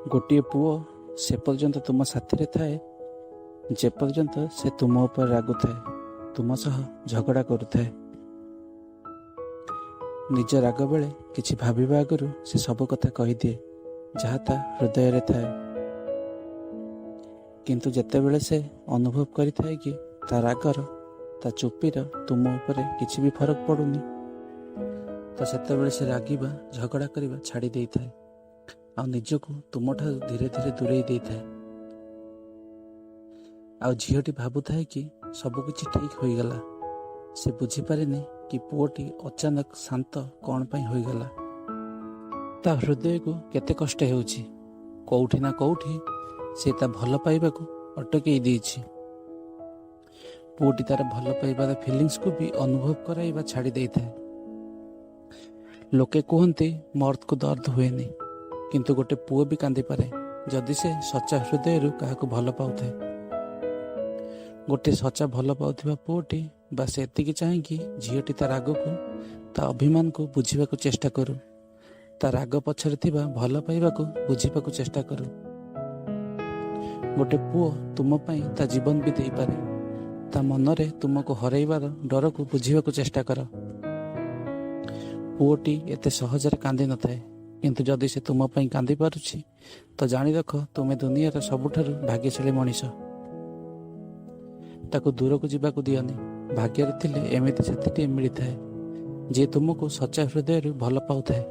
गोटे पुओ से पर्यंत तुम साथी थाए जे पर्यंत से तुम ऊपर रागुए तुम सह झगड़ा करुए। निज राग बेले किछि भाविबा आगु से सब कथा कहीदिए जहाँ ता हृदय रे थाए, किंतु जेतेबेले से अनुभव करिथाए कि ता रागर ता चुप्पीर तुम ऊपर किछि भी फरक पड़ुनी, तो सेतेबेले से रागिबा झगड़ा करिबा छाड़ी देइथाए आ निजको तुम ठारू धीरे धीरे दूरेई देइथाए। आ झीटी भाबुथाए कि सबकिछि ठीक होईगला। से बुझीपारेनि कि पुओटी अचानक शांत कौन पाई होईगला। ता हृदय को केते कष्ट हेउछि, कोउठी ना कोउठी से ता भल पाइबाकू अटकई देइछि। पुओटी तार भल पाइबार फिलिंग्स को भी अनुभव कराइबा छाड़ी देइथाए। लोके कहते मर्द को दर्द हुएनी, किंतु गोटे पुओ भी कांदी पारे जदि से सच्चा हृदय रु काहाकू भल पाउथाए। गोटे सच्चा भल पाउथिबा पुओटी बास एतिकी चाहे कि झीटी ता राग को ता अभिमान को बुझीबाकू चेष्टा करू, ता राग पछरे थिबा भल पाइबाकू बुझीबाकू चेष्टा करू। गोटे पुओ तुम पाई ता जीवन भी देई पारे, ता मनरे तुमको हरैबार डर को बुझीबाकू चेष्टा कर। पुओटी एते सहजरे कांदी न थाए, किंतु जदि से तुम पाई कांदी पारुछि तो जानि रख तुमे दुनियार सबुठारु भाग्यशाली मनीष। ताको दूर को जीवाकू दियनी, भाग्य थिले एमिति साथीटे मिली थाए जे तुमको सच्चा हृदय भल पाउथाए।